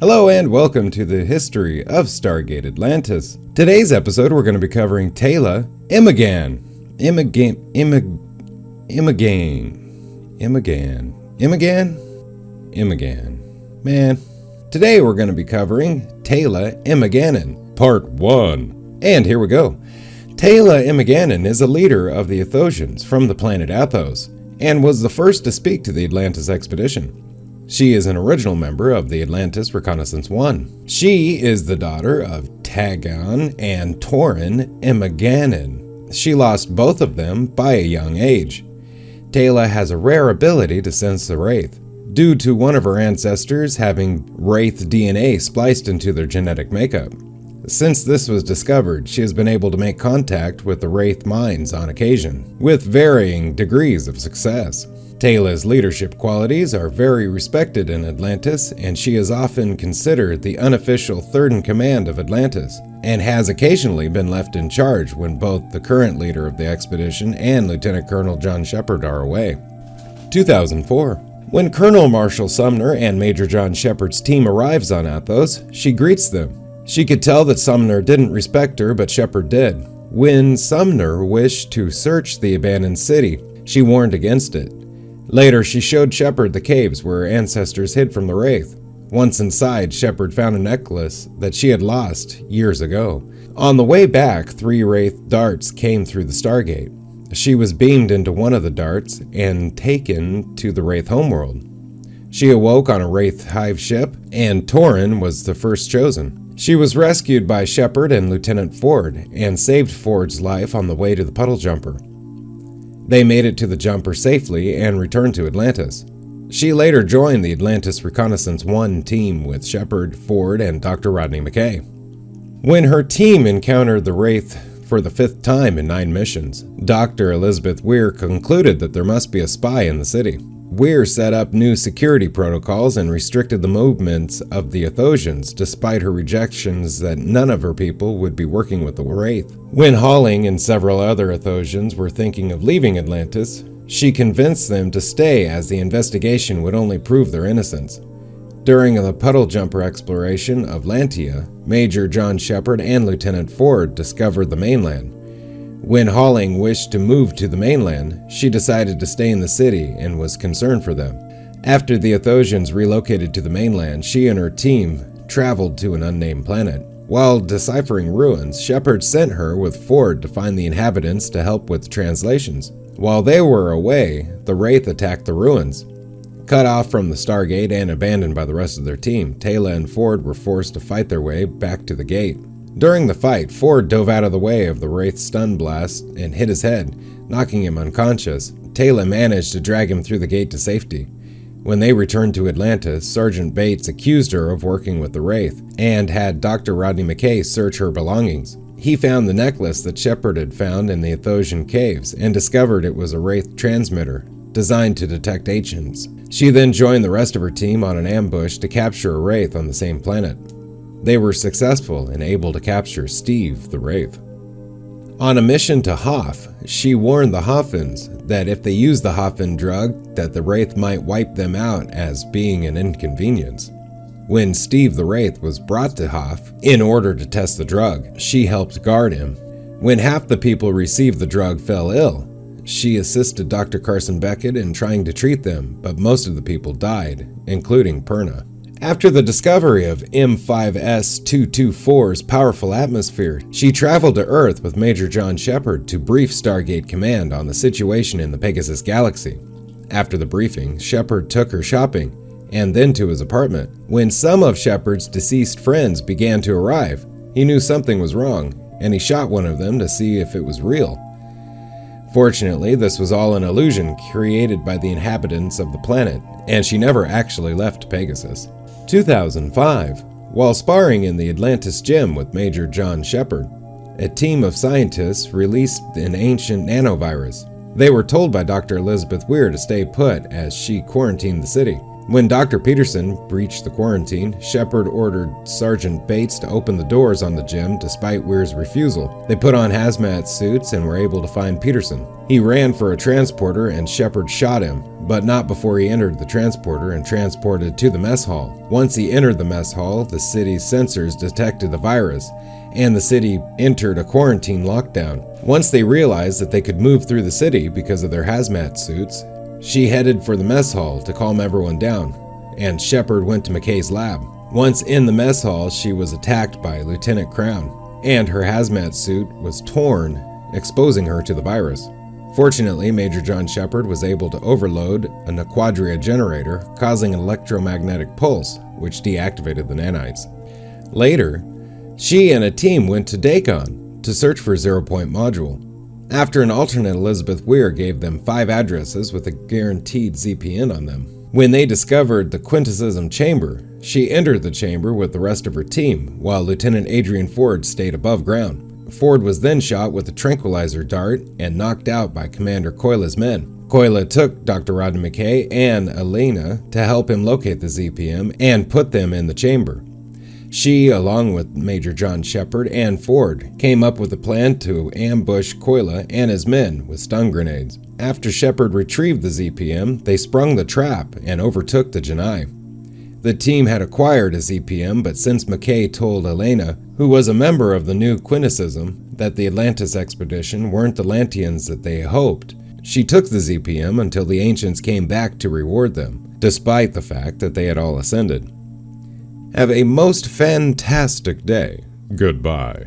Hello and welcome to the history of Stargate Atlantis. Today's episode we're going to be covering Teyla, Emmagan. Man. Today we're going to be covering Teyla Emmagan, Part 1. And here we go. Teyla Emmagan is a leader of the Athosians from the planet Athos, and was the first to speak to the Atlantis expedition. She is an original member of the Atlantis Reconnaissance 1. She is the daughter of Tagan and Torin Emmagan. She lost both of them by a young age. Teyla has a rare ability to sense the Wraith, due to one of her ancestors having Wraith DNA spliced into their genetic makeup. Since this was discovered, she has been able to make contact with the Wraith minds on occasion, with varying degrees of success. Teyla's leadership qualities are very respected in Atlantis, and she is often considered the unofficial third-in-command of Atlantis, and has occasionally been left in charge when both the current leader of the expedition and Lieutenant Colonel John Shepard are away. 2004. When Colonel Marshal Sumner and Major John Shepard's team arrives on Athos, she greets them. She could tell that Sumner didn't respect her, but Shepard did. When Sumner wished to search the abandoned city, she warned against it. Later, she showed Shepard the caves where her ancestors hid from the Wraith. Once inside, Shepard found a necklace that she had lost years ago. On the way back, 3 Wraith darts came through the Stargate. She was beamed into one of the darts and taken to the Wraith homeworld. She awoke on a Wraith hive ship, and Torin was the first chosen. She was rescued by Shepard and Lieutenant Ford, and saved Ford's life on the way to the puddle jumper. They made it to the jumper safely and returned to Atlantis. She later joined the Atlantis Reconnaissance 1 team with Shepard, Ford, and Dr. Rodney McKay. When her team encountered the Wraith for the 5th time in 9 missions, Dr. Elizabeth Weir concluded that there must be a spy in the city. Weir set up new security protocols and restricted the movements of the Athosians, despite her rejections that none of her people would be working with the Wraith. When Halling and several other Athosians were thinking of leaving Atlantis, she convinced them to stay as the investigation would only prove their innocence. During the puddle jumper exploration of Lantia, Major John Shepard and Lieutenant Ford discovered the mainland. When Halling wished to move to the mainland, she decided to stay in the city and was concerned for them. After the Athosians relocated to the mainland, she and her team traveled to an unnamed planet. While deciphering ruins, Shepard sent her with Ford to find the inhabitants to help with translations. While they were away, the Wraith attacked the ruins. Cut off from the Stargate and abandoned by the rest of their team, Teyla and Ford were forced to fight their way back to the gate. During the fight, Ford dove out of the way of the Wraith's stun blast and hit his head, knocking him unconscious. Teyla managed to drag him through the gate to safety. When they returned to Atlantis, Sergeant Bates accused her of working with the Wraith, and had Dr. Rodney McKay search her belongings. He found the necklace that Shepard had found in the Athosian caves, and discovered it was a Wraith transmitter, designed to detect agents. She then joined the rest of her team on an ambush to capture a Wraith on the same planet. They were successful and able to capture Steve the Wraith. On a mission to Hoth, she warned the Hothans that if they used the Hothan drug, that the Wraith might wipe them out as being an inconvenience. When Steve the Wraith was brought to Hoth in order to test the drug, she helped guard him. When half the people received the drug fell ill, she assisted Dr. Carson Beckett in trying to treat them, but most of the people died, including Perna. After the discovery of M5S-224's powerful atmosphere, she traveled to Earth with Major John Shepard to brief Stargate Command on the situation in the Pegasus Galaxy. After the briefing, Shepard took her shopping, and then to his apartment. When some of Shepard's deceased friends began to arrive, he knew something was wrong, and he shot one of them to see if it was real. Fortunately, this was all an illusion created by the inhabitants of the planet, and she never actually left Pegasus. 2005. While sparring in the Atlantis gym with Major John Shepard, a team of scientists released an ancient nanovirus. They were told by Dr. Elizabeth Weir to stay put as she quarantined the city. When Dr. Peterson breached the quarantine, Shepard ordered Sergeant Bates to open the doors on the gym despite Weir's refusal. They put on hazmat suits and were able to find Peterson. He ran for a transporter and Shepard shot him, but not before he entered the transporter and transported to the mess hall. Once he entered the mess hall, the city's sensors detected the virus, and the city entered a quarantine lockdown. Once they realized that they could move through the city because of their hazmat suits, she headed for the mess hall to calm everyone down, and Shepard went to McKay's lab. Once in the mess hall, she was attacked by Lieutenant Crown, and her hazmat suit was torn, exposing her to the virus. Fortunately, Major John Shepard was able to overload a Quadria generator, causing an electromagnetic pulse, which deactivated the nanites. Later, she and a team went to Dacon to search for Zero Point Module. After an alternate Elizabeth Weir gave them 5 addresses with a guaranteed ZPN on them. When they discovered the Quintessism chamber, she entered the chamber with the rest of her team, while Lieutenant Adrian Ford stayed above ground. Ford was then shot with a tranquilizer dart and knocked out by Commander Coyla's men. Coyla took Dr. Rodney McKay and Elena to help him locate the ZPM and put them in the chamber. She, along with Major John Shepard and Ford, came up with a plan to ambush Coyla and his men with stun grenades. After Shepard retrieved the ZPM, they sprung the trap and overtook the Janai. The team had acquired a ZPM, but since McKay told Elena, who was a member of the new Quintessism, that the Atlantis expedition weren't the Atlanteans that they hoped, she took the ZPM until the Ancients came back to reward them, despite the fact that they had all ascended. Have a most fantastic day. Goodbye.